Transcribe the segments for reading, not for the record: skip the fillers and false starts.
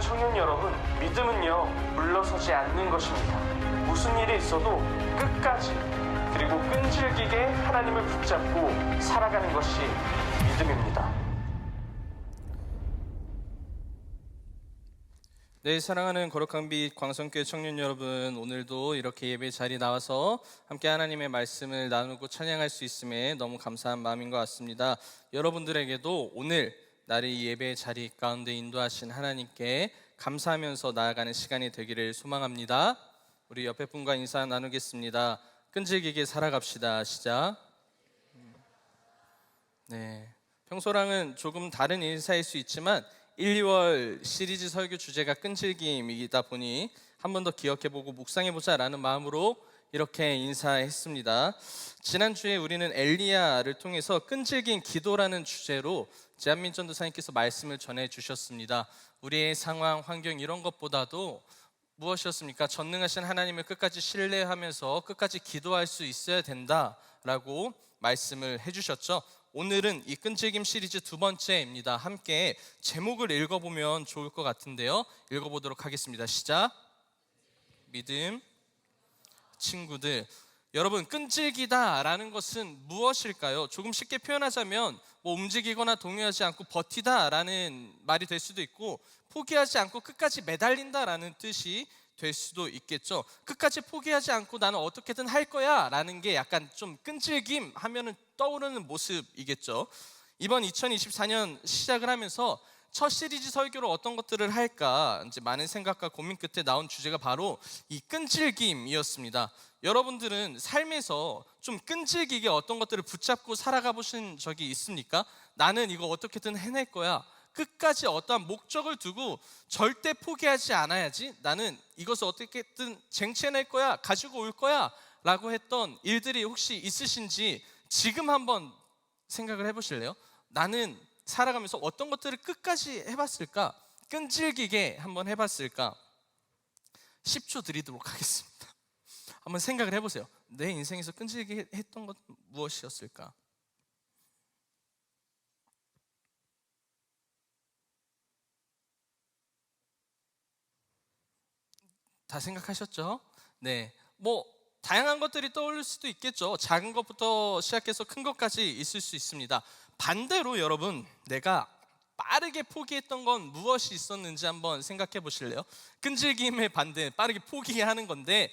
청년 여러분, 믿음은요, 물러서지 않는 것입니다. 무슨 일이 있어도 끝까지, 그리고 끈질기게 하나님을 붙잡고 살아가는 것이 믿음입니다. 네, 사랑하는 거룩한 빛 광성교회 청년 여러분, 오늘도 이렇게 예배 자리에 나와서 함께 하나님의 말씀을 나누고 찬양할 수 있음에 너무 감사한 마음인 것 같습니다. 여러분들에게도 오늘 나를 이 예배 자리 가운데 인도하신 하나님께 감사하면서 나아가는 시간이 되기를 소망합니다. 우리 옆에 분과 인사 나누겠습니다. 끈질기게 살아갑시다. 시작. 네, 평소랑은 조금 다른 인사일 수 있지만 1, 2월 시리즈 설교 주제가 끈질김이다 보니 한 번 더 기억해보고 묵상해보자 라는 마음으로 이렇게 인사했습니다. 지난주에 우리는 엘리야를 통해서 끈질긴 기도라는 주제로 제한민 전도사님께서 말씀을 전해주셨습니다. 우리의 상황, 환경 이런 것보다도 무엇이었습니까? 전능하신 하나님을 끝까지 신뢰하면서 끝까지 기도할 수 있어야 된다라고 말씀을 해주셨죠. 오늘은 이 끈질김 시리즈 두 번째입니다. 함께 제목을 읽어보면 좋을 것 같은데요. 읽어보도록 하겠습니다. 시작. 믿음, 친구들. 여러분, 끈질기다라는 것은 무엇일까요? 조금 쉽게 표현하자면 움직이거나 동요하지 않고 버티다라는 말이 될 수도 있고, 포기하지 않고 끝까지 매달린다라는 뜻이 될 수도 있겠죠. 끝까지 포기하지 않고 나는 어떻게든 할 거야 라는 게 약간 좀 끈질김 하면은 떠오르는 모습이겠죠. 이번 2024년 시작을 하면서 첫 시리즈 설교로 어떤 것들을 할까 이제 많은 생각과 고민 끝에 나온 주제가 바로 이 끈질김이었습니다. 여러분들은 삶에서 좀 끈질기게 어떤 것들을 붙잡고 살아가 보신 적이 있습니까? 나는 이거 어떻게든 해낼 거야. 끝까지 어떠한 목적을 두고 절대 포기하지 않아야지, 나는 이것을 어떻게든 쟁취해낼 거야, 가지고 올 거야 라고 했던 일들이 혹시 있으신지 지금 한번 생각을 해보실래요? 나는 살아가면서 어떤 것들을 끝까지 해봤을까? 끈질기게 한번 해봤을까? 10초 드리도록 하겠습니다. 한번 생각을 해보세요. 내 인생에서 끈질기게 했던 것 무엇이었을까? 다 생각하셨죠? 네, 다양한 것들이 떠오를 수도 있겠죠. 작은 것부터 시작해서 큰 것까지 있을 수 있습니다. 반대로 여러분, 내가 빠르게 포기했던 건 무엇이 있었는지 한번 생각해 보실래요? 끈질김의 반대, 빠르게 포기하는 건데,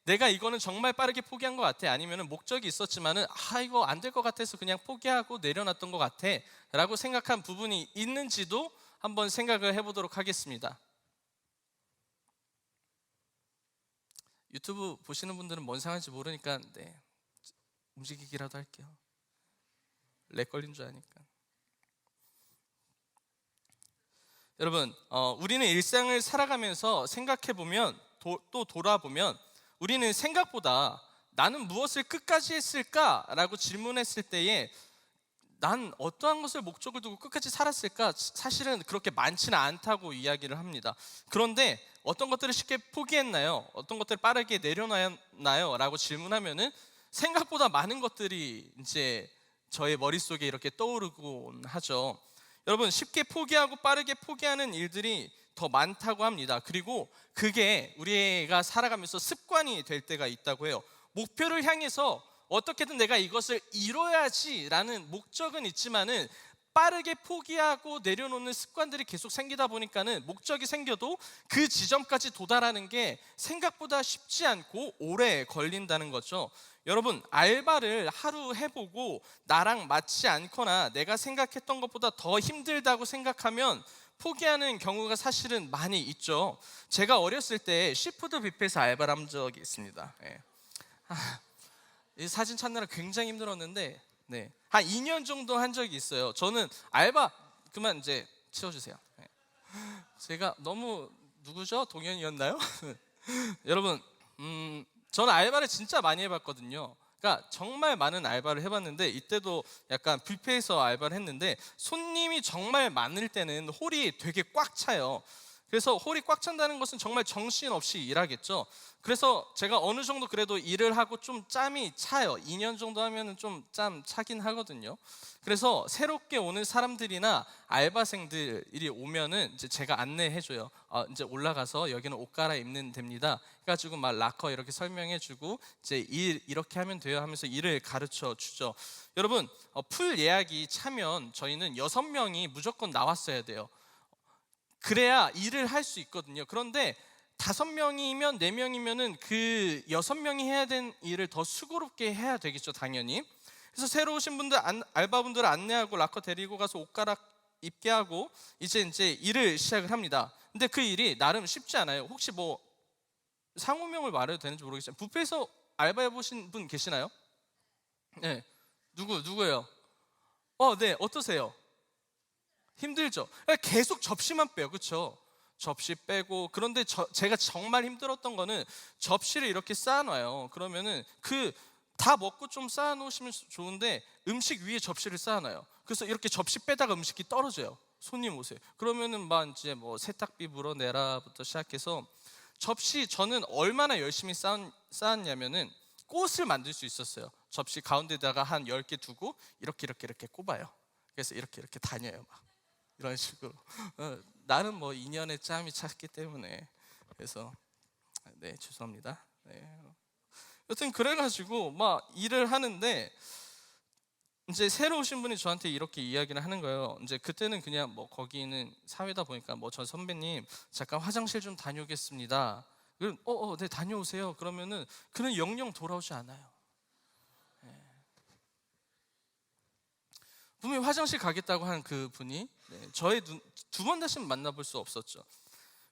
내가 이거는 정말 빠르게 포기한 것 같아, 아니면 목적이 있었지만은 이거 안 될 것 같아서 그냥 포기하고 내려놨던 것 같아 라고 생각한 부분이 있는지도 한번 생각을 해보도록 하겠습니다. 유튜브 보시는 분들은 뭔 상황인지 모르니까 움직이기라도 할게요. 렉 걸린 줄 아니까. 여러분, 우리는 일상을 살아가면서 생각해보면, 또 돌아보면 우리는 생각보다 나는 무엇을 끝까지 했을까? 라고 질문했을 때에 난 어떠한 것을 목적을 두고 끝까지 살았을까? 사실은 그렇게 많지는 않다고 이야기를 합니다. 그런데 어떤 것들을 쉽게 포기했나요? 어떤 것들을 빠르게 내려놨나요? 라고 질문하면은 생각보다 많은 것들이 이제 저의 머릿속에 이렇게 떠오르곤 하죠. 여러분, 쉽게 포기하고 빠르게 포기하는 일들이 더 많다고 합니다. 그리고 그게 우리가 살아가면서 습관이 될 때가 있다고 해요. 목표를 향해서 어떻게든 내가 이것을 이뤄야지라는 목적은 있지만은 빠르게 포기하고 내려놓는 습관들이 계속 생기다 보니까는 목적이 생겨도 그 지점까지 도달하는 게 생각보다 쉽지 않고 오래 걸린다는 거죠. 여러분, 알바를 하루 해보고 나랑 맞지 않거나 내가 생각했던 것보다 더 힘들다고 생각하면 포기하는 경우가 사실은 많이 있죠. 제가 어렸을 때 시푸드 뷔페에서 알바를 한 적이 있습니다. 이 사진 찾느라 굉장히 힘들었는데 한 2년 정도 한 적이 있어요. 저는 알바 그만 이제 치워주세요. 제가 너무 누구죠? 동현이었나요? 여러분, 저는 알바를 진짜 많이 해봤거든요. 그러니까 정말 많은 알바를 해봤는데, 이때도 약간 뷔페에서 알바를 했는데 손님이 정말 많을 때는 홀이 되게 꽉 차요. 그래서 홀이 꽉 찬다는 것은 정말 정신없이 일하겠죠. 그래서 제가 어느 정도 그래도 일을 하고 좀 짬이 차요. 2년 정도 하면은 좀 짬 차긴 하거든요. 그래서 새롭게 오는 사람들이나 알바생들이 오면은 이제 제가 안내해줘요. 이제 올라가서 여기는 옷 갈아입는 데입니다. 그래가지고 막 락커 이렇게 설명해주고 이제 일 이렇게 하면 돼요 하면서 일을 가르쳐 주죠. 여러분, 풀 예약이 차면 저희는 6명이 무조건 나왔어야 돼요. 그래야 일을 할 수 있거든요. 그런데 5명이면 4명이면은 그 6명이 해야 되는 일을 더 수고롭게 해야 되겠죠, 당연히. 그래서 새로 오신 분들 알바분들을 안내하고 락커 데리고 가서 옷 갈아입게 하고 이제 일을 시작을 합니다. 근데 그 일이 나름 쉽지 않아요. 혹시 뭐 상호명을 말해도 되는지 모르겠지만 뷔페에서 알바해 보신 분 계시나요? 네. 누구예요? 네. 어떠세요? 힘들죠. 계속 접시만 빼요, 그렇죠? 접시 빼고. 그런데 제가 정말 힘들었던 거는 접시를 이렇게 쌓아놔요. 그러면은 그 다 먹고 좀 쌓아놓으시면 좋은데 음식 위에 접시를 쌓아놔요. 그래서 이렇게 접시 빼다가 음식이 떨어져요. 손님 오세요. 그러면은 막 이제 뭐 세탁비 물어내라부터 시작해서 접시 저는 얼마나 열심히 쌓았냐면은 꽃을 만들 수 있었어요. 접시 가운데다가 한 10개 두고 이렇게 꼽아요. 그래서 이렇게 다녀요, 막. 이런 식으로. 나는 뭐 2년의 짬이 찼기 때문에. 그래서 네, 죄송합니다. 네. 여튼 그래가지고 막 일을 하는데 이제 새로 오신 분이 저한테 이렇게 이야기를 하는 거예요. 이제 그때는 그냥 뭐 거기는 사회다 보니까 뭐 저 선배님 잠깐 화장실 좀 다녀오겠습니다. 그럼 네, 다녀오세요. 그러면은 그는 영영 돌아오지 않아요. 분명히 화장실 가겠다고 한 그 분이 저의 두 번 다시는 만나볼 수 없었죠.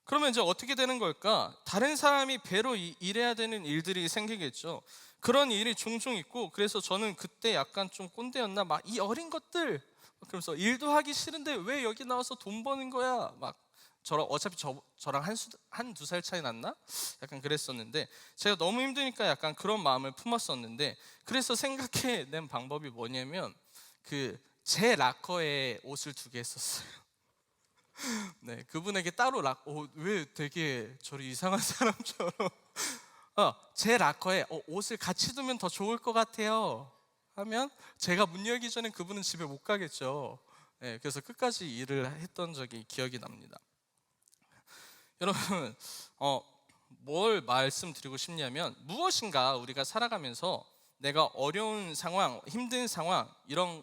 그러면 이제 어떻게 되는 걸까? 다른 사람이 배로 일해야 되는 일들이 생기겠죠. 그런 일이 종종 있고, 그래서 저는 그때 약간 좀 꼰대였나? 막 이 어린 것들, 그러면서 일도 하기 싫은데 왜 여기 나와서 돈 버는 거야? 막 어차피 저랑 한두 살 차이 났나? 약간 그랬었는데, 제가 너무 힘드니까 약간 그런 마음을 품었었는데, 그래서 생각해낸 방법이 뭐냐면 제 락커에 옷을 2개 했었어요. 네, 그분에게 따로 왜 되게 저리 이상한 사람처럼 제 락커에 옷을 같이 두면 더 좋을 것 같아요 하면 제가 문 열기 전에 그분은 집에 못 가겠죠. 네, 그래서 끝까지 일을 했던 적이 기억이 납니다. 여러분, 뭘 말씀드리고 싶냐면 무엇인가 우리가 살아가면서 내가 어려운 상황, 힘든 상황 이런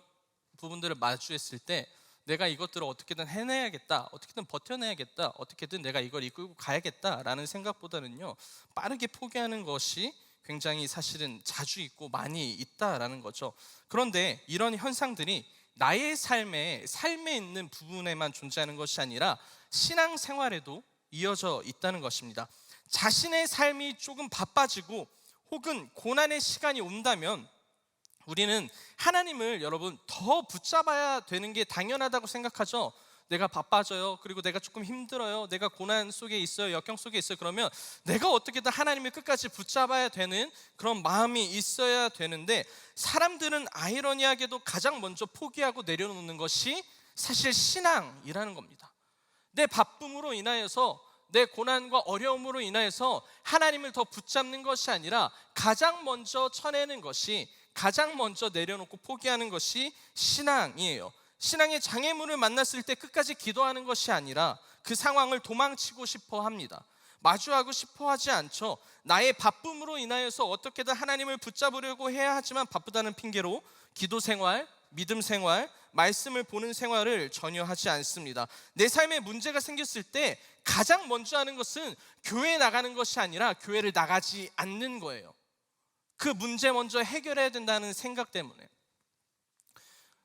부분들을 마주했을 때 내가 이것들을 어떻게든 해내야겠다, 어떻게든 버텨내야겠다, 어떻게든 내가 이걸 이끌고 가야겠다라는 생각보다는요, 빠르게 포기하는 것이 굉장히 사실은 자주 있고 많이 있다라는 거죠. 그런데 이런 현상들이 나의 삶에 있는 부분에만 존재하는 것이 아니라 신앙생활에도 이어져 있다는 것입니다. 자신의 삶이 조금 바빠지고 혹은 고난의 시간이 온다면 우리는 하나님을 여러분 더 붙잡아야 되는 게 당연하다고 생각하죠. 내가 바빠져요. 그리고 내가 조금 힘들어요. 내가 고난 속에 있어요. 역경 속에 있어요. 그러면 내가 어떻게든 하나님을 끝까지 붙잡아야 되는 그런 마음이 있어야 되는데, 사람들은 아이러니하게도 가장 먼저 포기하고 내려놓는 것이 사실 신앙이라는 겁니다. 내 바쁨으로 인하여서, 내 고난과 어려움으로 인하여서 하나님을 더 붙잡는 것이 아니라 가장 먼저 쳐내는 것이, 가장 먼저 내려놓고 포기하는 것이 신앙이에요. 신앙의 장애물을 만났을 때 끝까지 기도하는 것이 아니라 그 상황을 도망치고 싶어 합니다. 마주하고 싶어 하지 않죠. 나의 바쁨으로 인하여서 어떻게든 하나님을 붙잡으려고 해야 하지만 바쁘다는 핑계로 기도 생활, 믿음 생활, 말씀을 보는 생활을 전혀 하지 않습니다. 내 삶에 문제가 생겼을 때 가장 먼저 하는 것은 교회에 나가는 것이 아니라 교회를 나가지 않는 거예요. 그 문제 먼저 해결해야 된다는 생각 때문에.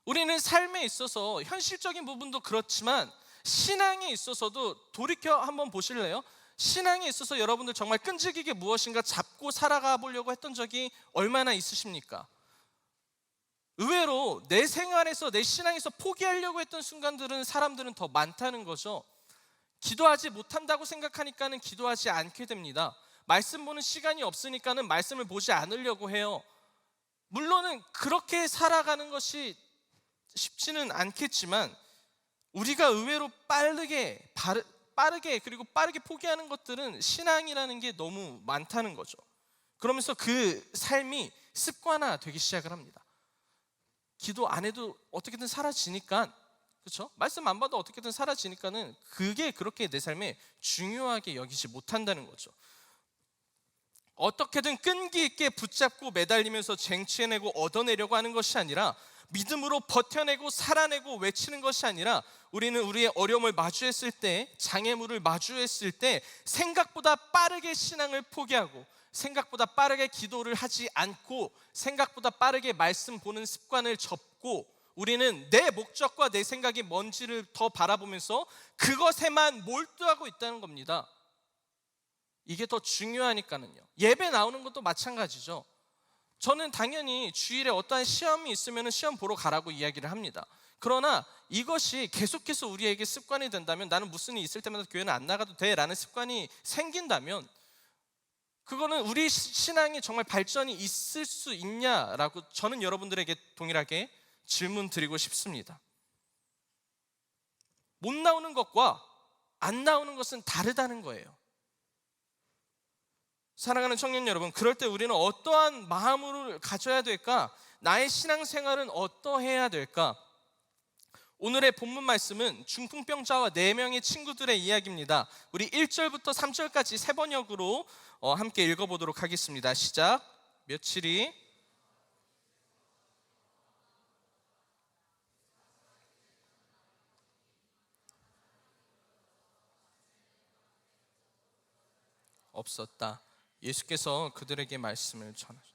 우리는 삶에 있어서 현실적인 부분도 그렇지만 신앙에 있어서도 돌이켜 한번 보실래요? 신앙에 있어서 여러분들 정말 끈질기게 무엇인가 잡고 살아가 보려고 했던 적이 얼마나 있으십니까? 의외로 내 생활에서, 내 신앙에서 포기하려고 했던 순간들은 사람들은 더 많다는 거죠. 기도하지 못한다고 생각하니까는 기도하지 않게 됩니다. 말씀 보는 시간이 없으니까는 말씀을 보지 않으려고 해요. 물론은 그렇게 살아가는 것이 쉽지는 않겠지만 우리가 의외로 빠르게 포기하는 것들은 신앙이라는 게 너무 많다는 거죠. 그러면서 그 삶이 습관화 되기 시작을 합니다. 기도 안 해도 어떻게든 사라지니까, 그렇죠? 말씀 안 봐도 어떻게든 사라지니까는 그게 그렇게 내 삶에 중요하게 여기지 못한다는 거죠. 어떻게든 끈기 있게 붙잡고 매달리면서 쟁취해내고 얻어내려고 하는 것이 아니라, 믿음으로 버텨내고 살아내고 외치는 것이 아니라, 우리는 우리의 어려움을 마주했을 때, 장애물을 마주했을 때 생각보다 빠르게 신앙을 포기하고, 생각보다 빠르게 기도를 하지 않고, 생각보다 빠르게 말씀 보는 습관을 접고, 우리는 내 목적과 내 생각이 뭔지를 더 바라보면서 그것에만 몰두하고 있다는 겁니다. 이게 더 중요하니까는요. 예배 나오는 것도 마찬가지죠. 저는 당연히 주일에 어떠한 시험이 있으면 시험 보러 가라고 이야기를 합니다. 그러나 이것이 계속해서 우리에게 습관이 된다면, 나는 무슨 일이 있을 때마다 교회는 안 나가도 돼 라는 습관이 생긴다면, 그거는 우리 신앙이 정말 발전이 있을 수 있냐라고 저는 여러분들에게 동일하게 질문 드리고 싶습니다. 못 나오는 것과 안 나오는 것은 다르다는 거예요. 사랑하는 청년 여러분, 그럴 때 우리는 어떠한 마음을 가져야 될까? 나의 신앙생활은 어떠해야 될까? 오늘의 본문 말씀은 중풍병자와 4명의 친구들의 이야기입니다. 우리 1절부터 3절까지 세 번역으로 함께 읽어보도록 하겠습니다. 시작. 며칠이 없었다. 예수께서 그들에게 말씀을 전하셨다.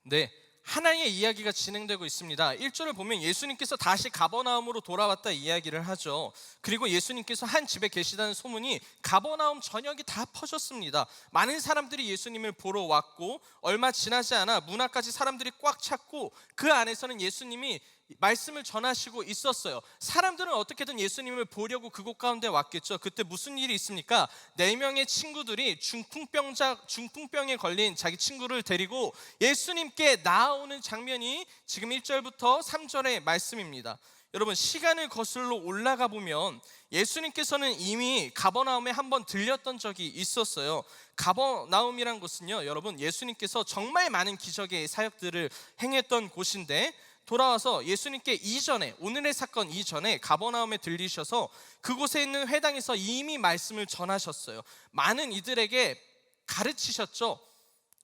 네, 하나의 이야기가 진행되고 있습니다. 1절을 보면 예수님께서 다시 가버나움으로 돌아왔다 이야기를 하죠. 그리고 예수님께서 한 집에 계시다는 소문이 가버나움 전역이 다 퍼졌습니다. 많은 사람들이 예수님을 보러 왔고, 얼마 지나지 않아 문 앞까지 사람들이 꽉 찼고, 그 안에서는 예수님이 말씀을 전하시고 있었어요. 사람들은 어떻게든 예수님을 보려고 그곳 가운데 왔겠죠. 그때 무슨 일이 있습니까? 4명의 친구들이 중풍병에 걸린 자기 친구를 데리고 예수님께 나아오는 장면이 지금 1절부터 3절의 말씀입니다. 여러분, 시간을 거슬러 올라가 보면 예수님께서는 이미 가버나움에 한번 들렸던 적이 있었어요. 가버나움이란 곳은요, 여러분, 예수님께서 정말 많은 기적의 사역들을 행했던 곳인데, 돌아와서 예수님께 이전에, 오늘의 사건 이전에 가버나움에 들리셔서 그곳에 있는 회당에서 이미 말씀을 전하셨어요. 많은 이들에게 가르치셨죠.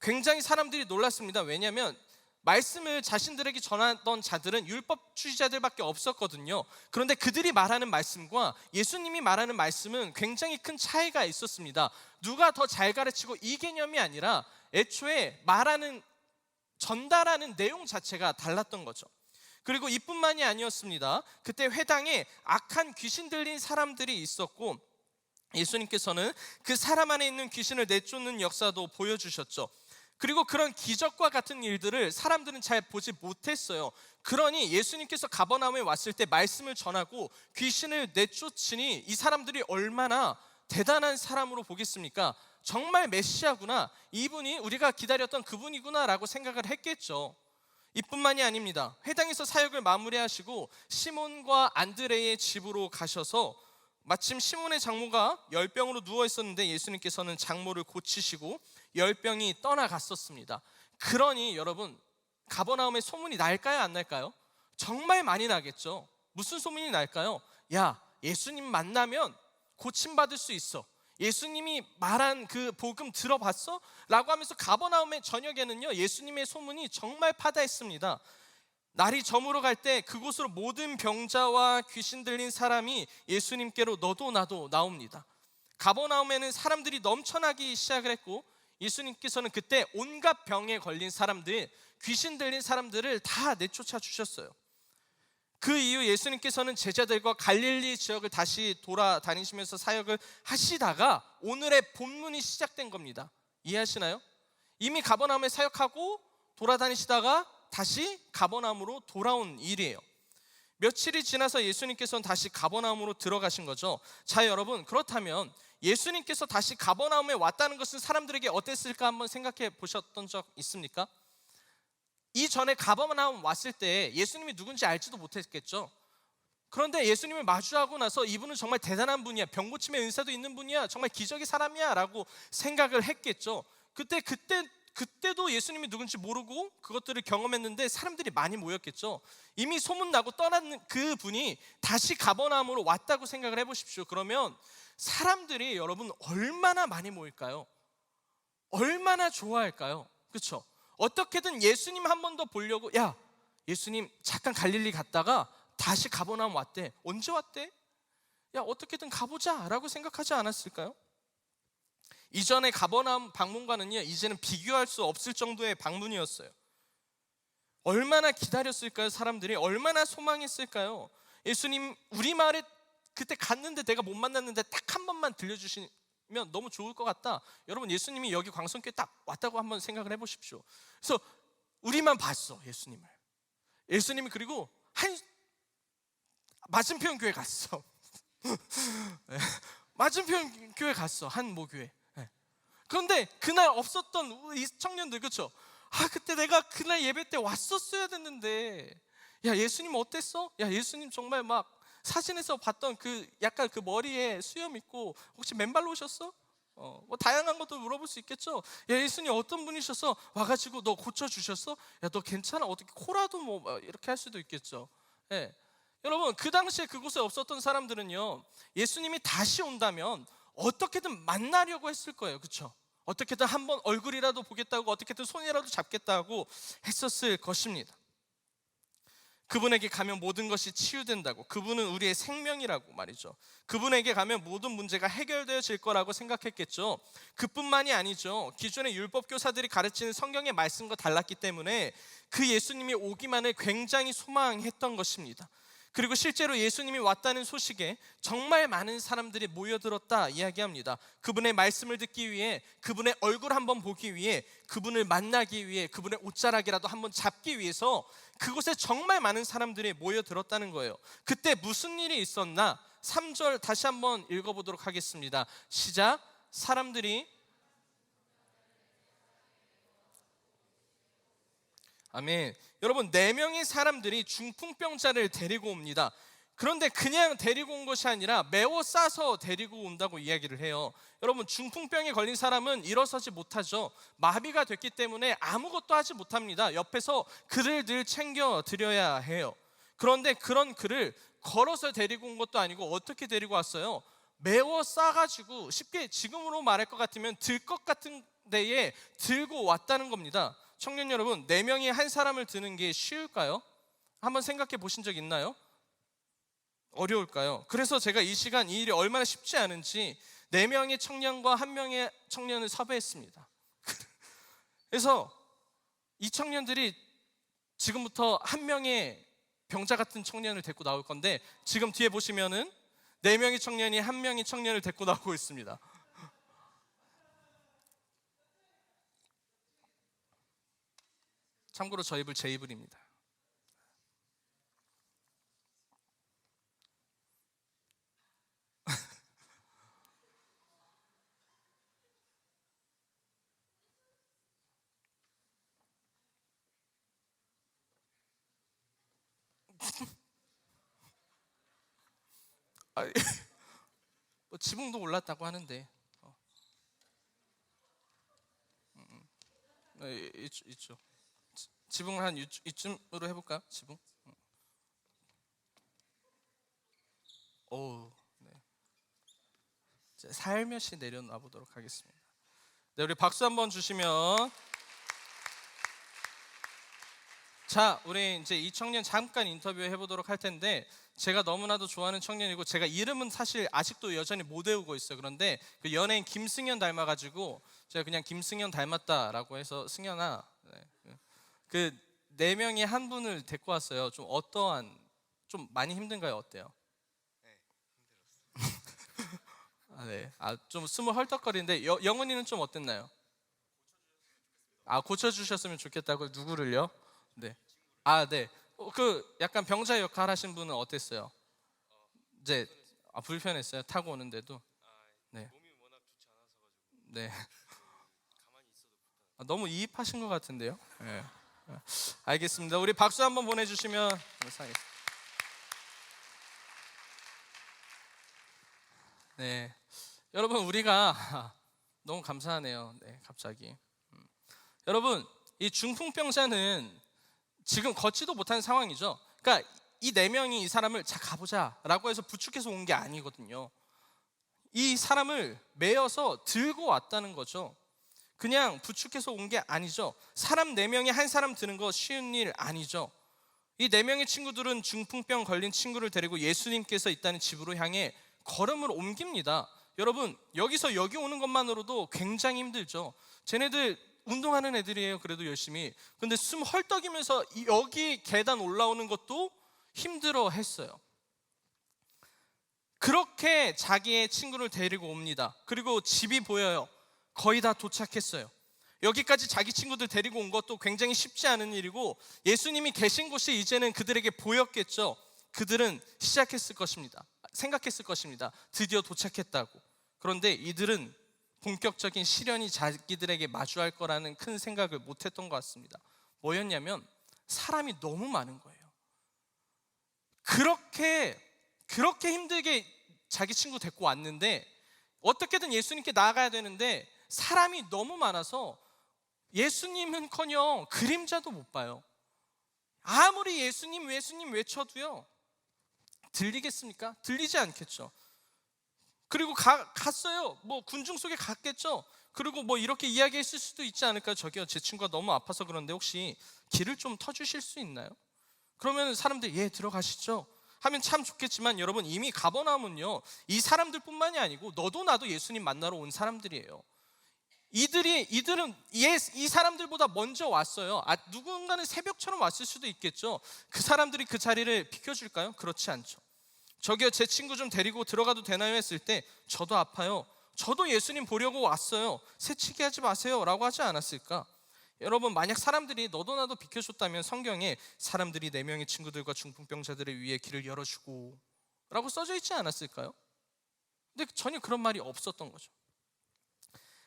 굉장히 사람들이 놀랐습니다. 왜냐하면 말씀을 자신들에게 전하던 자들은 율법주의자들밖에 없었거든요. 그런데 그들이 말하는 말씀과 예수님이 말하는 말씀은 굉장히 큰 차이가 있었습니다. 누가 더 잘 가르치고 이 개념이 아니라 애초에 전달하는 내용 자체가 달랐던 거죠. 그리고 이뿐만이 아니었습니다. 그때 회당에 악한 귀신 들린 사람들이 있었고, 예수님께서는 그 사람 안에 있는 귀신을 내쫓는 역사도 보여주셨죠. 그리고 그런 기적과 같은 일들을 사람들은 잘 보지 못했어요. 그러니 예수님께서 가버나움에 왔을 때 말씀을 전하고 귀신을 내쫓으니 이 사람들이 얼마나 대단한 사람으로 보겠습니까? 정말 메시아구나, 이분이 우리가 기다렸던 그분이구나 라고 생각을 했겠죠. 이뿐만이 아닙니다. 회당에서 사역을 마무리하시고 시몬과 안드레의 집으로 가셔서, 마침 시몬의 장모가 열병으로 누워 있었는데 예수님께서는 장모를 고치시고 열병이 떠나갔었습니다. 그러니 여러분, 가버나움에 소문이 날까요, 안 날까요? 정말 많이 나겠죠. 무슨 소문이 날까요? 야, 예수님 만나면 고침받을 수 있어. 예수님이 말한 그 복음 들어봤어? 라고 하면서 가버나움의 저녁에는요, 예수님의 소문이 정말 파다했습니다. 날이 저물어 갈 때 그곳으로 모든 병자와 귀신 들린 사람이 예수님께로 너도 나도 나옵니다. 가버나움에는 사람들이 넘쳐나기 시작을 했고, 예수님께서는 그때 온갖 병에 걸린 사람들, 귀신 들린 사람들을 다 내쫓아 주셨어요. 그 이후 예수님께서는 제자들과 갈릴리 지역을 다시 돌아다니시면서 사역을 하시다가 오늘의 본문이 시작된 겁니다. 이해하시나요? 이미 가버나움에 사역하고 돌아다니시다가 다시 가버나움으로 돌아온 일이에요. 며칠이 지나서 예수님께서는 다시 가버나움으로 들어가신 거죠. 자, 여러분, 그렇다면 예수님께서 다시 가버나움에 왔다는 것은 사람들에게 어땠을까 한번 생각해 보셨던 적 있습니까? 이전에 가버나움 왔을 때 예수님이 누군지 알지도 못했겠죠. 그런데 예수님을 마주하고 나서 이분은 정말 대단한 분이야, 병고침의 은사도 있는 분이야, 정말 기적의 사람이야 라고 생각을 했겠죠. 그때도 예수님이 누군지 모르고 그것들을 경험했는데 사람들이 많이 모였겠죠. 이미 소문나고 떠난 그 분이 다시 가버나움으로 왔다고 생각을 해보십시오. 그러면 사람들이 여러분 얼마나 많이 모일까요? 얼마나 좋아할까요? 그렇죠? 어떻게든 예수님 한 번 더 보려고, 야, 예수님 잠깐 갈릴리 갔다가 다시 가버나움 왔대. 언제 왔대? 야, 어떻게든 가보자 라고 생각하지 않았을까요? 이전에 가버나움 방문과는요, 이제는 비교할 수 없을 정도의 방문이었어요. 얼마나 기다렸을까요? 사람들이 얼마나 소망했을까요? 예수님 우리 마을에 그때 갔는데 내가 못 만났는데 딱 한 번만 들려주시면 너무 좋을 것 같다. 여러분, 예수님이 여기 광성교회 딱 왔다고 한번 생각을 해보십시오. 그래서 우리만 봤어, 예수님이. 그리고 맞은편 교회 갔어. 맞은편 교회 갔어, 한 모교회. 그런데 그날 없었던 이 청년들, 그렇죠? 그때 내가 그날 예배 때 왔었어야 됐는데, 야, 예수님 어땠어? 야, 예수님 정말 막 사진에서 봤던 그 약간 그 머리에 수염 있고 혹시 맨발로 오셨어? 뭐 다양한 것도 물어볼 수 있겠죠. 야, 예수님 어떤 분이셔서 와가지고 너 고쳐주셨어? 야, 너 괜찮아? 어떻게 코라도 뭐 이렇게 할 수도 있겠죠. 예. 여러분, 그 당시에 그곳에 없었던 사람들은요, 예수님이 다시 온다면 어떻게든 만나려고 했을 거예요. 그렇죠? 어떻게든 한번 얼굴이라도 보겠다고, 어떻게든 손이라도 잡겠다고 했었을 것입니다. 그분에게 가면 모든 것이 치유된다고, 그분은 우리의 생명이라고 말이죠. 그분에게 가면 모든 문제가 해결되어질 거라고 생각했겠죠. 그뿐만이 아니죠. 기존의 율법 교사들이 가르치는 성경의 말씀과 달랐기 때문에 그 예수님이 오기만을 굉장히 소망했던 것입니다. 그리고 실제로 예수님이 왔다는 소식에 정말 많은 사람들이 모여들었다 이야기합니다. 그분의 말씀을 듣기 위해, 그분의 얼굴 한번 보기 위해, 그분을 만나기 위해, 그분의 옷자락이라도 한번 잡기 위해서 그곳에 정말 많은 사람들이 모여들었다는 거예요. 그때 무슨 일이 있었나? 3절 다시 한번 읽어보도록 하겠습니다. 시작. 사람들이, 아멘. 여러분, 4명의 사람들이 중풍병자를 데리고 옵니다. 그런데 그냥 데리고 온 것이 아니라 메워 싸서 데리고 온다고 이야기를 해요. 여러분, 중풍병에 걸린 사람은 일어서지 못하죠. 마비가 됐기 때문에 아무것도 하지 못합니다. 옆에서 그를 늘 챙겨 드려야 해요. 그런데 그런 그를 걸어서 데리고 온 것도 아니고 어떻게 데리고 왔어요? 메워 싸가지고, 쉽게 지금으로 말할 것 같으면 들 것 같은 데에 들고 왔다는 겁니다. 청년 여러분, 4명이 한 사람을 드는 게 쉬울까요? 한번 생각해 보신 적 있나요? 어려울까요? 그래서 제가 이 시간 이 일이 얼마나 쉽지 않은지 4명의 청년과 1명의 청년을 섭외했습니다. 그래서 이 청년들이 지금부터 1명의 병자 같은 청년을 데리고 나올 건데, 지금 뒤에 보시면은 4명의 청년이 1명의 청년을 데리고 나오고 있습니다. 참고로 저 이불 제 이불입니다. 뭐 지붕도 올랐다고 하는데 있죠. 지붕을 한 이쯤으로 해볼까요? 지붕. 오, 네. 살며시 내려놔 보도록 하겠습니다. 네, 우리 박수 한번 주시면. 자, 우리 이제 이 청년 잠깐 인터뷰해 보도록 할 텐데, 제가 너무나도 좋아하는 청년이고, 제가 이름은 사실 아직도 여전히 못 외우고 있어요. 그런데 그 연예인 김승현 닮아가지고 제가 그냥 김승현 닮았다라고 해서 승현아. 네. 그 4명이 한 분을 데리고 왔어요. 좀 어떠한, 좀 많이 힘든가요? 어때요? 네, 힘들었어요. 네. 좀 숨을 헐떡거리는데 영훈이는 좀 어땠나요? 고쳐주셨으면 좋겠다고. 누구를요? 네. 네. 그 약간 병자 역할 하신 분은 어땠어요? 이제 불편했어요? 타고 오는데도? 네. 몸이 워낙 좋지 않아서 가지고 네. 가만히 있어도 불편해요. 너무 이입하신 것 같은데요? 네. 알겠습니다. 우리 박수 한번 보내주시면 감사하겠습니다. 네, 여러분 우리가 너무 감사하네요. 네, 갑자기. 여러분 이 중풍병자는 지금 걷지도 못하는 상황이죠. 그러니까 이 네 명이 이 사람을 자 가보자라고 해서 부축해서 온 게 아니거든요. 이 사람을 메어서 들고 왔다는 거죠. 그냥 부축해서 온 게 아니죠. 사람 네 명이 한 사람 드는 거 쉬운 일 아니죠. 이 네 명의 친구들은 중풍병 걸린 친구를 데리고 예수님께서 있다는 집으로 향해 걸음을 옮깁니다. 여러분 여기서 여기 오는 것만으로도 굉장히 힘들죠. 쟤네들 운동하는 애들이에요. 그래도 열심히. 근데 숨 헐떡이면서 여기 계단 올라오는 것도 힘들어 했어요. 그렇게 자기의 친구를 데리고 옵니다. 그리고 집이 보여요. 거의 다 도착했어요. 여기까지 자기 친구들 데리고 온 것도 굉장히 쉽지 않은 일이고 예수님이 계신 곳이 이제는 그들에게 보였겠죠. 그들은 시작했을 것입니다. 생각했을 것입니다. 드디어 도착했다고. 그런데 이들은 본격적인 시련이 자기들에게 마주할 거라는 큰 생각을 못했던 것 같습니다. 뭐였냐면 사람이 너무 많은 거예요. 그렇게 힘들게 자기 친구 데리고 왔는데 어떻게든 예수님께 나아가야 되는데 사람이 너무 많아서 예수님은커녕 그림자도 못 봐요. 아무리 예수님 외쳐도요 들리겠습니까? 들리지 않겠죠. 그리고 갔어요. 뭐 군중 속에 갔겠죠. 그리고 뭐 이렇게 이야기했을 수도 있지 않을까요? 저기요, 제 친구가 너무 아파서 그런데 혹시 길을 좀 터주실 수 있나요? 그러면 사람들이 예 들어가시죠 하면 참 좋겠지만 여러분 이미 가버나움은요 이 사람들뿐만이 아니고 너도 나도 예수님 만나러 온 사람들이에요. 이들은 이 사람들보다 먼저 왔어요. 누군가는 새벽처럼 왔을 수도 있겠죠. 그 사람들이 그 자리를 비켜줄까요? 그렇지 않죠. 저기요, 제 친구 좀 데리고 들어가도 되나요? 했을 때 저도 아파요, 저도 예수님 보려고 왔어요, 새치기 하지 마세요 라고 하지 않았을까? 여러분 만약 사람들이 너도 나도 비켜줬다면 성경에 사람들이 4명의 친구들과 중풍병자들을 위해 길을 열어주고 라고 써져 있지 않았을까요? 근데 전혀 그런 말이 없었던 거죠.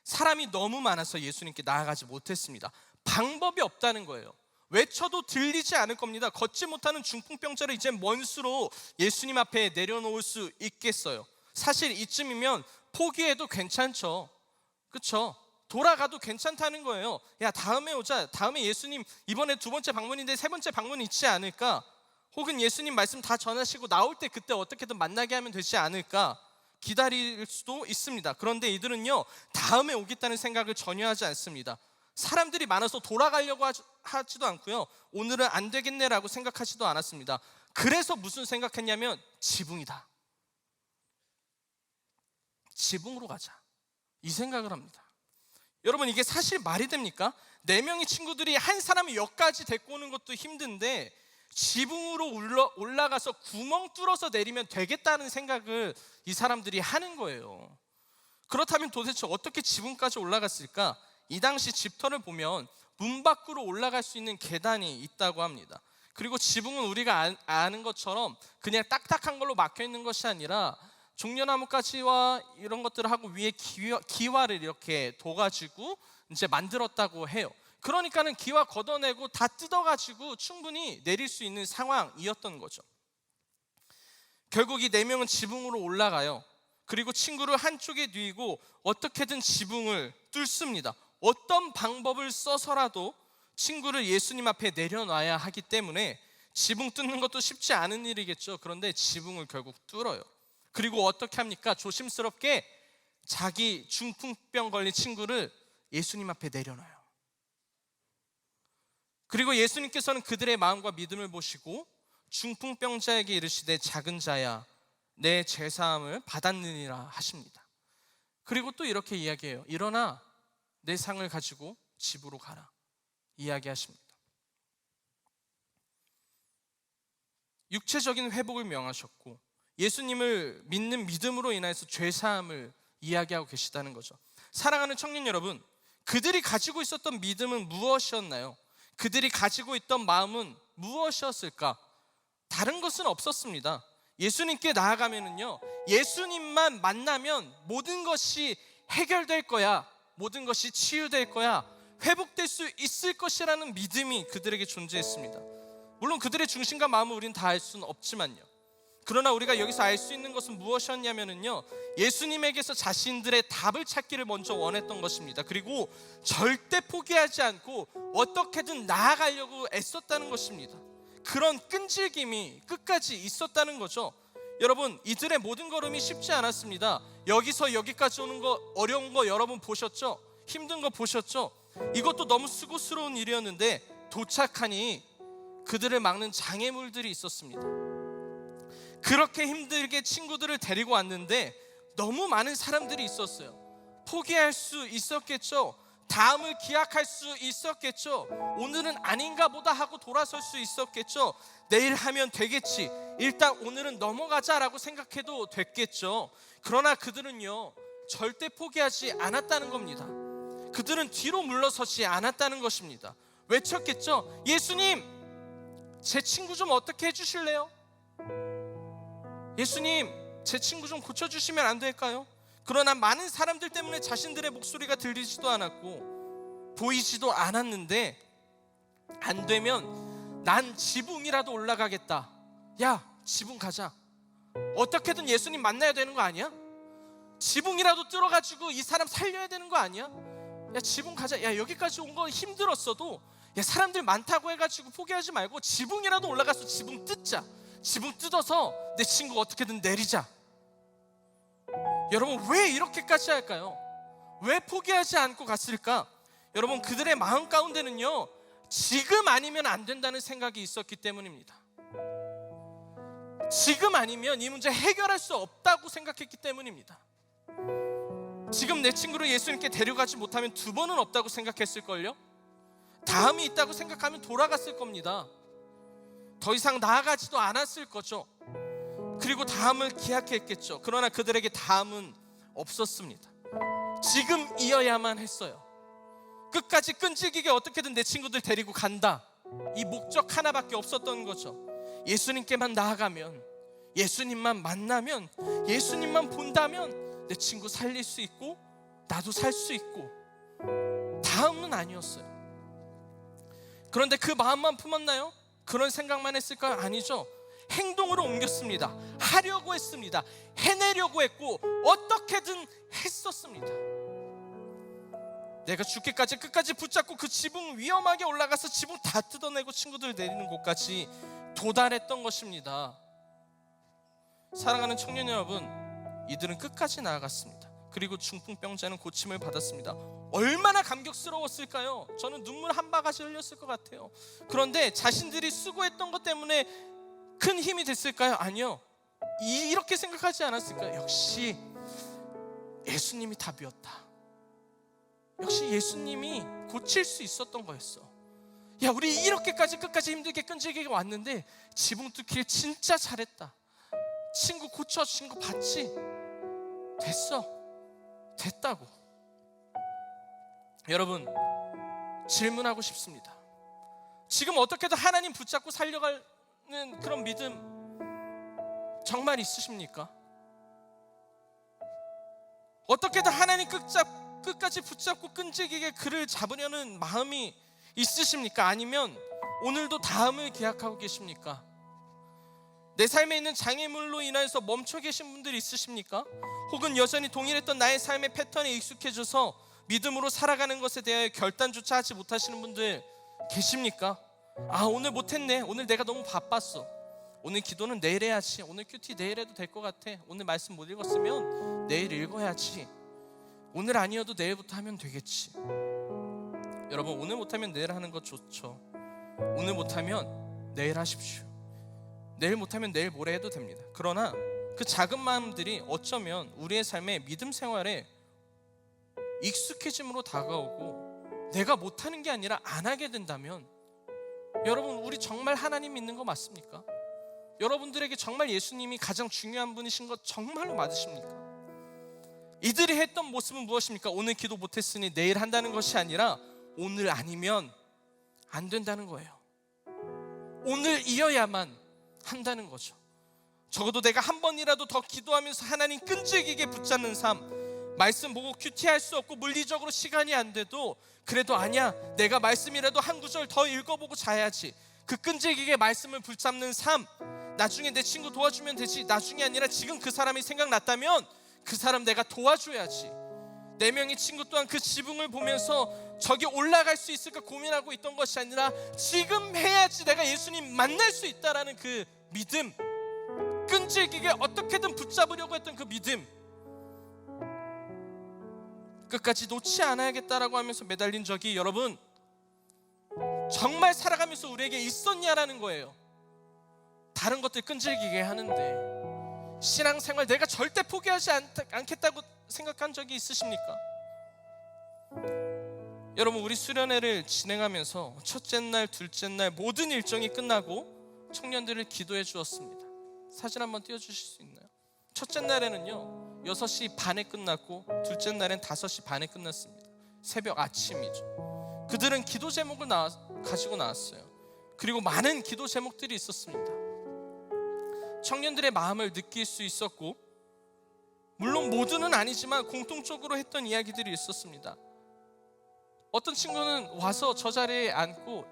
사람이 너무 많아서 예수님께 나아가지 못했습니다. 방법이 없다는 거예요. 외쳐도 들리지 않을 겁니다. 걷지 못하는 중풍병자를 이제 먼 수로 예수님 앞에 내려놓을 수 있겠어요. 사실 이쯤이면 포기해도 괜찮죠. 그렇죠? 돌아가도 괜찮다는 거예요. 야, 다음에 오자. 다음에 예수님 이번에 2번째 방문인데 3번째 방문 있지 않을까? 혹은 예수님 말씀 다 전하시고 나올 때 그때 어떻게든 만나게 하면 되지 않을까? 기다릴 수도 있습니다. 그런데 이들은요 다음에 오겠다는 생각을 전혀 하지 않습니다. 사람들이 많아서 돌아가려고 하지도 않고요 오늘은 안 되겠네라고 생각하지도 않았습니다. 그래서 무슨 생각했냐면 지붕이다, 지붕으로 가자, 이 생각을 합니다. 여러분 이게 사실 말이 됩니까? 4명의 친구들이 한 사람이 여기까지 데리고 오는 것도 힘든데 지붕으로 올라가서 구멍 뚫어서 내리면 되겠다는 생각을 이 사람들이 하는 거예요. 그렇다면 도대체 어떻게 지붕까지 올라갔을까? 이 당시 집터를 보면 문 밖으로 올라갈 수 있는 계단이 있다고 합니다. 그리고 지붕은 우리가 아는 것처럼 그냥 딱딱한 걸로 막혀 있는 것이 아니라 종려나무가지와 이런 것들을 하고 위에 기와를 이렇게 둬가지고 이제 만들었다고 해요. 그러니까는 기와 걷어내고 다 뜯어가지고 충분히 내릴 수 있는 상황이었던 거죠. 결국 이 4명은 지붕으로 올라가요. 그리고 친구를 한쪽에 뉘고 어떻게든 지붕을 뚫습니다. 어떤 방법을 써서라도 친구를 예수님 앞에 내려놔야 하기 때문에 지붕 뚫는 것도 쉽지 않은 일이겠죠. 그런데 지붕을 결국 뚫어요. 그리고 어떻게 합니까? 조심스럽게 자기 중풍병 걸린 친구를 예수님 앞에 내려놔요. 그리고 예수님께서는 그들의 마음과 믿음을 보시고 중풍병자에게 이르시되 작은 자야 내 죄사함을 받았느니라 하십니다. 그리고 또 이렇게 이야기해요. 일어나 내 상을 가지고 집으로 가라 이야기하십니다. 육체적인 회복을 명하셨고 예수님을 믿는 믿음으로 인해서 죄사함을 이야기하고 계시다는 거죠. 사랑하는 청년 여러분, 그들이 가지고 있었던 믿음은 무엇이었나요? 그들이 가지고 있던 마음은 무엇이었을까? 다른 것은 없었습니다. 예수님께 나아가면은요 예수님만 만나면 모든 것이 해결될 거야, 모든 것이 치유될 거야, 회복될 수 있을 것이라는 믿음이 그들에게 존재했습니다. 물론 그들의 중심과 마음을 우리는 다 알 수는 없지만요. 그러나 우리가 여기서 알 수 있는 것은 무엇이었냐면요, 예수님에게서 자신들의 답을 찾기를 먼저 원했던 것입니다. 그리고 절대 포기하지 않고 어떻게든 나아가려고 애썼다는 것입니다. 그런 끈질김이 끝까지 있었다는 거죠. 여러분, 이들의 모든 걸음이 쉽지 않았습니다. 여기서 여기까지 오는 거, 어려운 거 여러분 보셨죠? 힘든 거 보셨죠? 이것도 너무 수고스러운 일이었는데 도착하니 그들을 막는 장애물들이 있었습니다. 그렇게 힘들게 친구들을 데리고 왔는데 너무 많은 사람들이 있었어요. 포기할 수 있었겠죠? 다음을 기약할 수 있었겠죠? 오늘은 아닌가 보다 하고 돌아설 수 있었겠죠? 내일 하면 되겠지, 일단 오늘은 넘어가자라고 생각해도 됐겠죠. 그러나 그들은요, 절대 포기하지 않았다는 겁니다. 그들은 뒤로 물러서지 않았다는 것입니다. 외쳤겠죠? 예수님, 제 친구 좀 어떻게 해주실래요? 예수님, 제 친구 좀 고쳐주시면 안 될까요? 그러나 많은 사람들 때문에 자신들의 목소리가 들리지도 않았고 보이지도 않았는데, 안 되면 난 지붕이라도 올라가겠다. 야, 지붕 가자. 어떻게든 예수님 만나야 되는 거 아니야? 지붕이라도 뚫어가지고 이 사람 살려야 되는 거 아니야? 야, 지붕 가자. 야, 여기까지 온 거 힘들었어도 야, 사람들 많다고 해가지고 포기하지 말고 지붕이라도 올라가서 지붕 뜯자. 지붕 뜯어서 내 친구 어떻게든 내리자. 여러분, 왜 이렇게까지 할까요? 왜 포기하지 않고 갔을까? 여러분, 그들의 마음 가운데는요, 지금 아니면 안 된다는 생각이 있었기 때문입니다. 지금 아니면 이 문제 해결할 수 없다고 생각했기 때문입니다. 지금 내 친구를 예수님께 데려가지 못하면 두 번은 없다고 생각했을걸요? 다음이 있다고 생각하면 돌아갔을 겁니다. 더 이상 나아가지도 않았을 거죠. 그리고 다음을 기약했겠죠. 그러나 그들에게 다음은 없었습니다. 지금이어야만 했어요. 끝까지 끈질기게 어떻게든 내 친구들 데리고 간다, 이 목적 하나밖에 없었던 거죠. 예수님께만 나아가면, 예수님만 만나면, 예수님만 본다면 내 친구 살릴 수 있고 나도 살 수 있고, 다음은 아니었어요. 그런데 그 마음만 품었나요? 그런 생각만 했을까요? 아니죠. 행동으로 옮겼습니다. 하려고 했습니다. 해내려고 했고 어떻게든 했었습니다. 내가 죽기까지 끝까지 붙잡고 그 지붕 위험하게 올라가서 지붕 다 뜯어내고 친구들 내리는 곳까지 도달했던 것입니다. 사랑하는 청년 여러분, 이들은 끝까지 나아갔습니다. 그리고 중풍병자는 고침을 받았습니다. 얼마나 감격스러웠을까요? 저는 눈물 한 바가지 흘렸을 것 같아요. 그런데 자신들이 수고했던 것 때문에 큰 힘이 됐을까요? 아니요. 이렇게 생각하지 않았을까요? 역시 예수님이 답이었다. 역시 예수님이 고칠 수 있었던 거였어. 야, 우리 이렇게까지 끝까지 힘들게 끈질기게 왔는데 지붕 뚫기를 진짜 잘했다. 친구 고쳐주신 거 봤지? 됐어. 됐다고. 여러분, 질문하고 싶습니다. 지금 어떻게든 하나님 붙잡고 살려가는 그런 믿음 정말 있으십니까? 어떻게든 하나님 끝까지 붙잡고 끈질기게 그를 잡으려는 마음이 있으십니까? 아니면 오늘도 다음을 기약하고 계십니까? 내 삶에 있는 장애물로 인해서 멈춰 계신 분들이 있으십니까? 혹은 여전히 동일했던 나의 삶의 패턴에 익숙해져서 믿음으로 살아가는 것에 대하여 결단조차 하지 못하시는 분들 계십니까? 아, 오늘 못했네. 오늘 내가 너무 바빴어. 오늘 기도는 내일 해야지. 오늘 큐티 내일 해도 될 것 같아. 오늘 말씀 못 읽었으면 내일 읽어야지. 오늘 아니어도 내일부터 하면 되겠지. 여러분, 오늘 못하면 내일 하는 거 좋죠. 오늘 못하면 내일 하십시오. 내일 못하면 내일 모레 해도 됩니다. 그러나 그 작은 마음들이 어쩌면 우리의 삶의 믿음 생활에 익숙해짐으로 다가오고 내가 못하는 게 아니라 안 하게 된다면, 여러분, 우리 정말 하나님 믿는 거 맞습니까? 여러분들에게 정말 예수님이 가장 중요한 분이신 것 정말로 맞으십니까? 이들이 했던 모습은 무엇입니까? 오늘 기도 못했으니 내일 한다는 것이 아니라 오늘 아니면 안 된다는 거예요. 오늘이어야만 한다는 거죠. 적어도 내가 한 번이라도 더 기도하면서 하나님 끈질기게 붙잡는 삶, 말씀 보고 큐티할 수 없고 물리적으로 시간이 안 돼도 그래도 아니야, 내가 말씀이라도 한 구절 더 읽어보고 자야지. 그 끈질기게 말씀을 붙잡는 삶, 나중에 내 친구 도와주면 되지, 나중이 아니라 지금 그 사람이 생각났다면 그 사람 내가 도와줘야지. 4명의 친구 또한 그 지붕을 보면서 저기 올라갈 수 있을까 고민하고 있던 것이 아니라 지금 해야지 내가 예수님 만날 수 있다라는 그 믿음, 끈질기게 어떻게든 붙잡으려고 했던 그 믿음, 끝까지 놓지 않아야겠다라고 하면서 매달린 적이 여러분 정말 살아가면서 우리에게 있었냐라는 거예요. 다른 것들 끈질기게 하는데 신앙생활 내가 절대 포기하지 않겠다고 생각한 적이 있으십니까? 여러분, 우리 수련회를 진행하면서 첫째 날, 둘째 날 모든 일정이 끝나고 청년들을 기도해 주었습니다. 사진 한번 띄워주실 수 있나요? 첫째 날에는요 6시 반에 끝났고 둘째 날엔 5시 반에 끝났습니다. 새벽 아침이죠. 그들은 기도 제목을 가지고 나왔어요. 그리고 많은 기도 제목들이 있었습니다. 청년들의 마음을 느낄 수 있었고, 물론 모두는 아니지만 공통적으로 했던 이야기들이 있었습니다. 어떤 친구는 와서 저 자리에 앉고,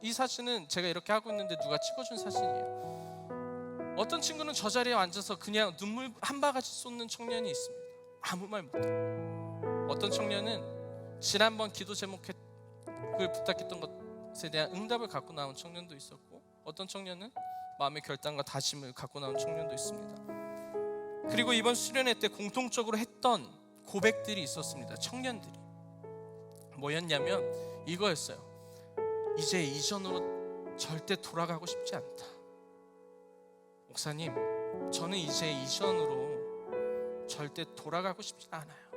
이 사진은 제가 이렇게 하고 있는데 누가 찍어준 사진이에요. 어떤 친구는 저 자리에 앉아서 그냥 눈물 한 바가지 쏟는 청년이 있습니다. 아무 말 못해요. 어떤 청년은 지난번 기도 제목을 부탁했던 것에 대한 응답을 갖고 나온 청년도 있었고, 어떤 청년은 마음의 결단과 다짐을 갖고 나온 청년도 있습니다. 그리고 이번 수련회 때 공통적으로 했던 고백들이 있었습니다. 청년들이 뭐였냐면 이거였어요. 이제 이전으로 절대 돌아가고 싶지 않다. 목사님, 저는 이제 이전으로 절대 돌아가고 싶지 않아요.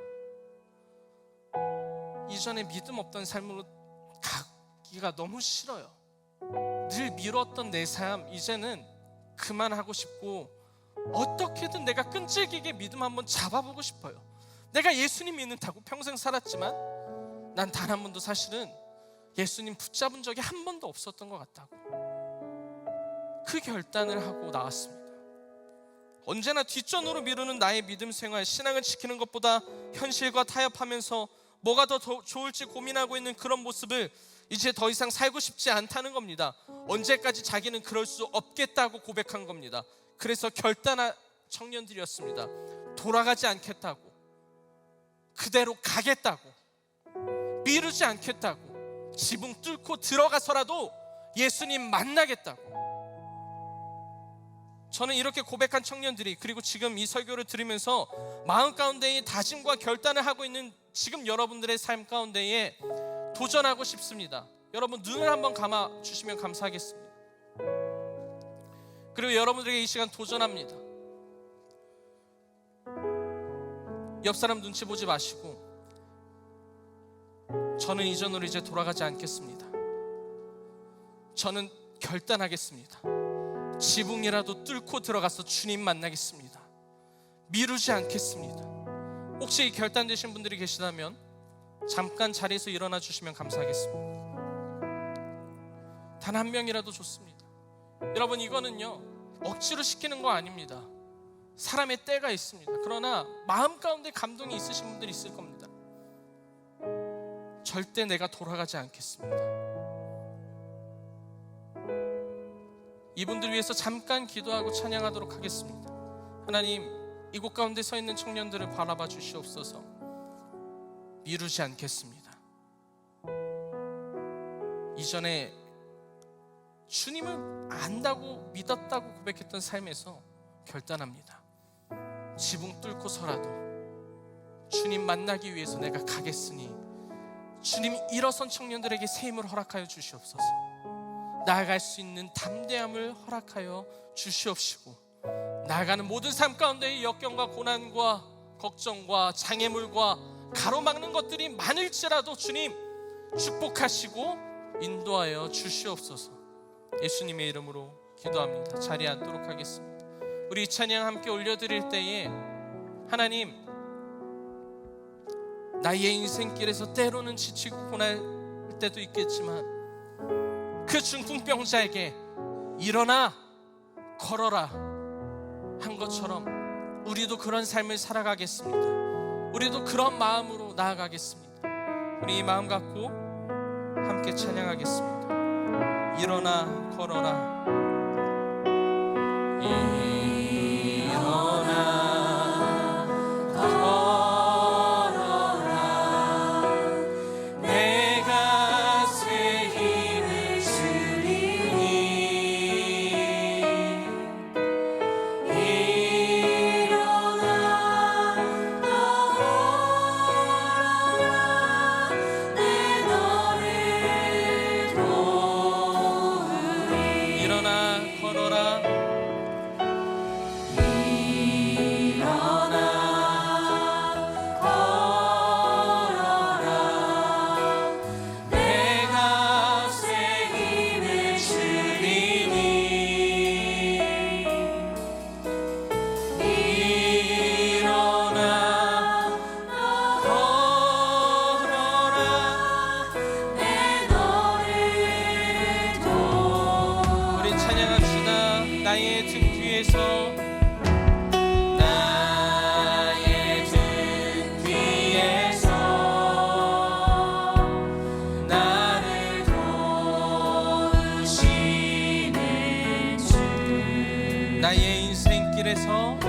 이전에 믿음 없던 삶으로 가기가 너무 싫어요. 늘 미뤘던 내 삶 이제는 그만하고 싶고, 어떻게든 내가 끈질기게 믿음 한번 잡아보고 싶어요. 내가 예수님 믿는다고 평생 살았지만 난 단 한 번도 사실은 예수님 붙잡은 적이 한 번도 없었던 것 같다고 그 결단을 하고 나왔습니다. 언제나 뒷전으로 미루는 나의 믿음 생활, 신앙을 지키는 것보다 현실과 타협하면서 뭐가 더 좋을지 고민하고 있는 그런 모습을 이제 더 이상 살고 싶지 않다는 겁니다. 언제까지 자기는 그럴 수 없겠다고 고백한 겁니다. 그래서 결단한 청년들이었습니다. 돌아가지 않겠다고, 그대로 가겠다고, 미루지 않겠다고, 지붕 뚫고 들어가서라도 예수님 만나겠다고. 저는 이렇게 고백한 청년들이, 그리고 지금 이 설교를 들으면서 마음 가운데에 다짐과 결단을 하고 있는 지금 여러분들의 삶 가운데에 도전하고 싶습니다. 여러분 눈을 한번 감아 주시면 감사하겠습니다. 그리고 여러분들에게 이 시간 도전합니다. 옆 사람 눈치 보지 마시고, 저는 이전으로 이제 돌아가지 않겠습니다. 저는 결단하겠습니다. 지붕이라도 뚫고 들어가서 주님 만나겠습니다. 미루지 않겠습니다. 혹시 이 결단되신 분들이 계시다면 잠깐 자리에서 일어나 주시면 감사하겠습니다. 단 한 명이라도 좋습니다. 여러분, 이거는요 억지로 시키는 거 아닙니다. 사람의 때가 있습니다. 그러나 마음 가운데 감동이 있으신 분들이 있을 겁니다. 절대 내가 돌아가지 않겠습니다. 이분들 위해서 잠깐 기도하고 찬양하도록 하겠습니다. 하나님, 이곳 가운데 서 있는 청년들을 바라봐 주시옵소서. 미루지 않겠습니다. 이전에 주님을 안다고 믿었다고 고백했던 삶에서 결단합니다. 지붕 뚫고서라도 주님 만나기 위해서 내가 가겠으니 주님, 일어선 청년들에게 새 힘을 허락하여 주시옵소서. 나아갈 수 있는 담대함을 허락하여 주시옵시고, 나아가는 모든 삶 가운데의 역경과 고난과 걱정과 장애물과 가로막는 것들이 많을지라도 주님 축복하시고 인도하여 주시옵소서. 예수님의 이름으로 기도합니다. 자리에 앉도록 하겠습니다. 우리 이 찬양 함께 올려드릴 때에 하나님, 나의 인생길에서 때로는 지치고 고날 때도 있겠지만 그 중풍병자에게 일어나 걸어라 한 것처럼 우리도 그런 삶을 살아가겠습니다. 우리도 그런 마음으로 나아가겠습니다. 우리 이 마음 갖고 함께 찬양하겠습니다. 일어나 걸어라, 나의 등 뒤에서 나의 등 뒤에서 나를 도우시는 주 나의 인생길에서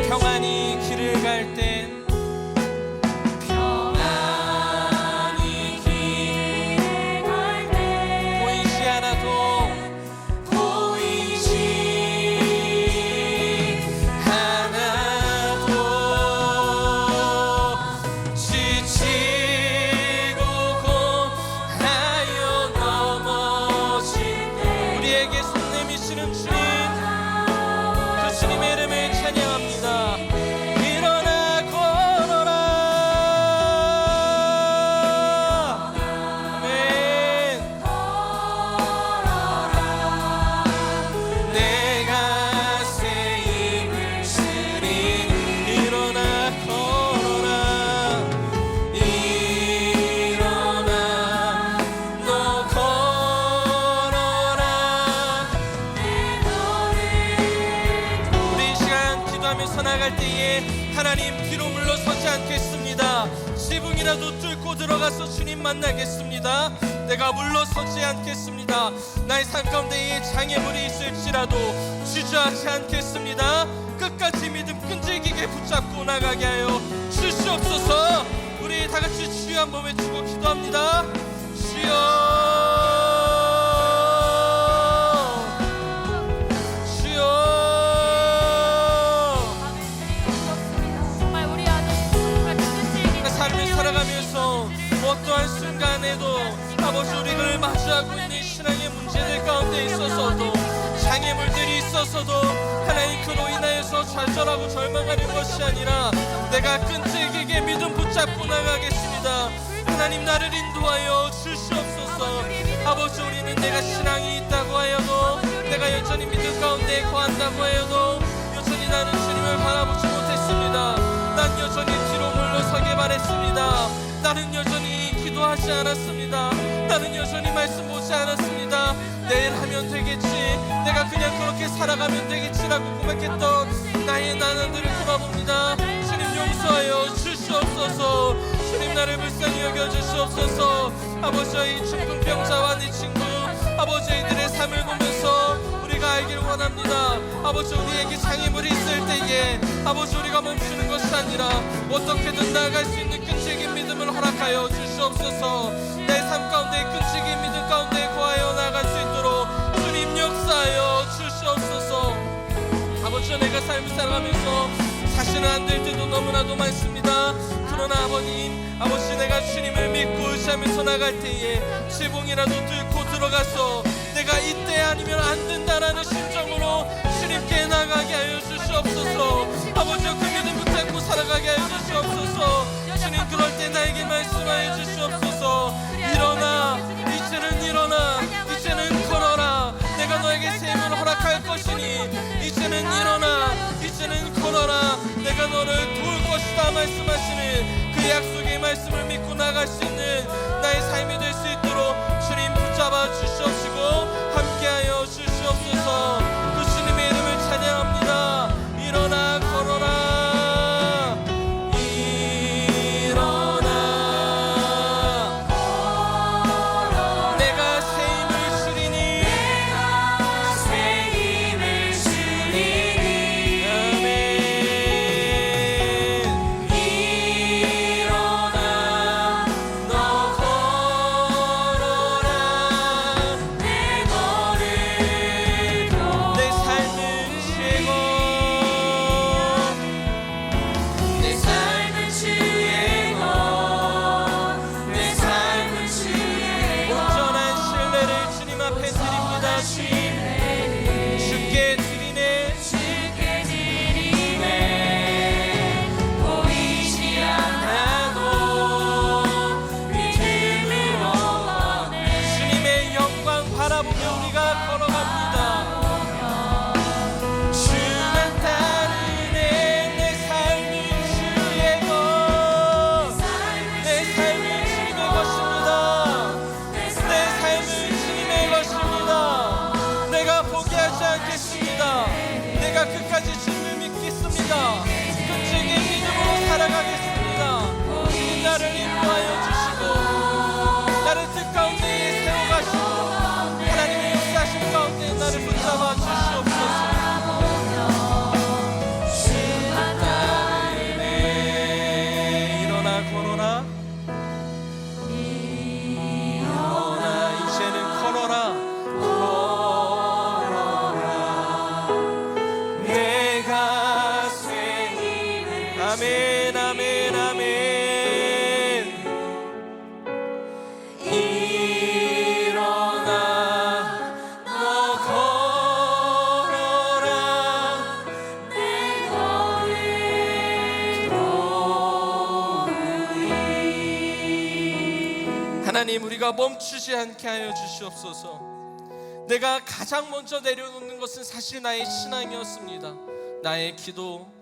평안히 길을 갈 땐 평안히 길을 갈 때 보이지 않아도 지치고 공하여 넘어질 때 우리에게 손 내미시는 주님 그 주님의 이름을 찬양합니다. 일어나 걸어라. 아멘. 내가 새 힘을 쓰리. 일어나 걸어라. 일어나 너 걸어라. 우리 이 시간 기도하면서 나갈 때에 하나님 뒤로 물러서지 않겠습니다. 지붕이라도 뚫고 들어가서 주님 만나겠습니다. 내가 물러서지 않겠습니다. 나의 삶 가운데에 장애물이 있을지라도 주저하지 않겠습니다. 끝까지 믿음 끈질기게 붙잡고 나가게 하여 주시옵소서. 우리 다 같이 주여 한번 외치고 기도합니다. 정말 우리 안에 정말 끈질긴 삶을 살아가면서 어떠한 순간에도 아버지 우리를 마주하고 있는 신앙의 문제들 가운데 있어서도 장애물들이 있어서도 하나님 그로 인하여서 좌절하고 절망하는 것이 아니라 내가 끈질기게 믿음 붙잡고 나가겠습니다. 하나님 나를 인도하여 주시옵소서. 아버지 우리는 내가 신앙이 있다고 하여도 내가 여전히 믿음 가운데 거한다고 하여도 여전히 나는 주님을 바라보지 못했습니다. 난 여전히 뒤로 물러서게 바랬습니다. 나는 여전히 기도하지 않았습니다. 나는 여전히 말씀 보지 않았습니다. 내일 하면 되겠지, 내가 그냥 그렇게 살아가면 되겠지라고 고백했던 나의 나날들을 돌아봅니다. 주님 용서하여 주시옵소서. 주님 나를 불쌍히 여겨주시옵소서. 아버지의 중풍병자와 네 친구 아버지 이들의 삶을 보면서 우리가 알길 원합니다. 아버지 우리에게 장애물이 있을 때에 아버지 우리가 멈추는 것이 아니라 어떻게든 나아갈 수 있는 끈질긴 믿음을 허락하여 주시옵소서. 내 삶 가운데 끈질긴 믿음 가운데 거하여 나아갈 수 있도록 주님 역사하여 주시옵소서. 아버지 내가 삶을 살아가면서 사실은 안 될 때도 너무나도 많습니다. 그러나 아버지 내가 주님을 믿고 의지하면서 나갈 때에 지붕이라도 뚫고 들어가서 내가 이때 아니면 안 된다라는 심정으로 주님께 나가게 하여 주시옵소서. 아버지 그 믿음 붙잡고 살아가게 하여 주시옵소서. 주님 그럴 때 나에게 말씀하여 주시옵소서. 일어나, 이제는 일어나, 이제는 걸어라. 내가 너에게 새 힘을 허락할 것이니 이제는 일어나, 이제는 걸어라. 내가 너를 도울 것이다 말씀하시는 그 약속의 말씀을 믿고 나갈 수 있는 나의 삶이 될 수 있도록 주님 붙잡아 주시옵시고 함께하여 주시옵소서. 그 주님의 이름을 찬양합니다. 일어나 인도하여 주시고 나를 뜻 가운데 세워가시고 하나님의 역사하신 가운데 나를 붙잡아 주시옵소서. 일어나 걸어라, 일어나 이제는 걸어라, 걸어라 내가 새 아멘 아멘 아멘. 일어나 너 걸어라 내 거리. 하나님, 우리가 멈추지 않게 하여 주시옵소서. 내가 가장 먼저 내려놓는 것은 사실 나의 신앙이었습니다. 나의 기도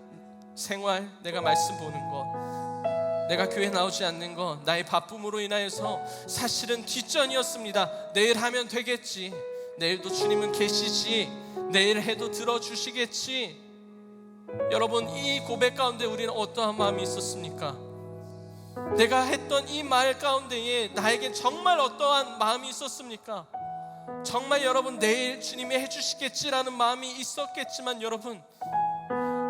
생활, 내가 말씀 보는 것, 내가 교회 나오지 않는 것, 나의 바쁨으로 인하여서 사실은 뒷전이었습니다. 내일 하면 되겠지, 내일도 주님은 계시지, 내일 해도 들어주시겠지. 여러분, 이 고백 가운데 우리는 어떠한 마음이 있었습니까? 내가 했던 이 말 가운데에 나에겐 정말 어떠한 마음이 있었습니까? 정말 여러분, 내일 주님이 해주시겠지라는 마음이 있었겠지만, 여러분,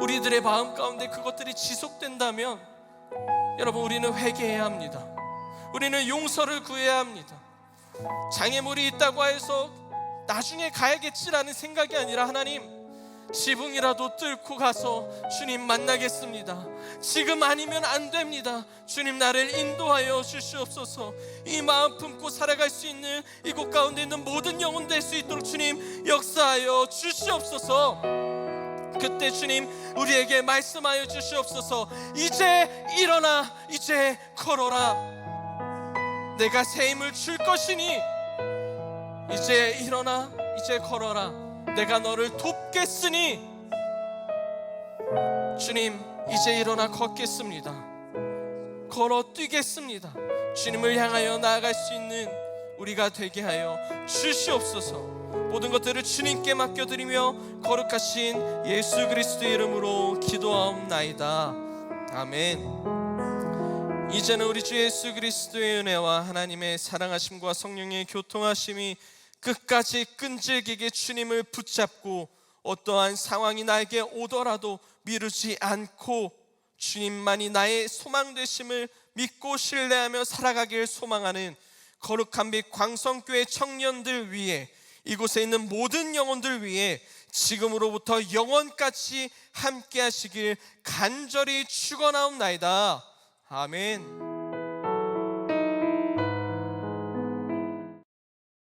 우리들의 마음 가운데 그것들이 지속된다면 여러분, 우리는 회개해야 합니다. 우리는 용서를 구해야 합니다. 장애물이 있다고 해서 나중에 가야겠지라는 생각이 아니라, 하나님, 지붕이라도 뚫고 가서 주님 만나겠습니다. 지금 아니면 안 됩니다. 주님, 나를 인도하여 주시옵소서. 이 마음 품고 살아갈 수 있는 이곳 가운데 있는 모든 영혼 될 수 있도록 주님 역사하여 주시옵소서. 그때 주님 우리에게 말씀하여 주시옵소서. 이제 일어나, 이제 걸어라. 내가 새 힘을 줄 것이니 이제 일어나, 이제 걸어라. 내가 너를 돕겠으니 주님, 이제 일어나 걷겠습니다. 걸어 뛰겠습니다. 주님을 향하여 나아갈 수 있는 우리가 되게 하여 주시옵소서. 모든 것들을 주님께 맡겨드리며 거룩하신 예수 그리스도의 이름으로 기도하옵나이다. 아멘. 이제는 우리 주 예수 그리스도의 은혜와 하나님의 사랑하심과 성령의 교통하심이 끝까지 끈질기게 주님을 붙잡고 어떠한 상황이 나에게 오더라도 미루지 않고 주님만이 나의 소망 되심을 믿고 신뢰하며 살아가길 소망하는 거룩한 빛 광성교회 청년들 위해, 이곳에 있는 모든 영혼들 위해 지금으로부터 영원까지 함께 하시길 간절히 축원하옵나이다. 아멘.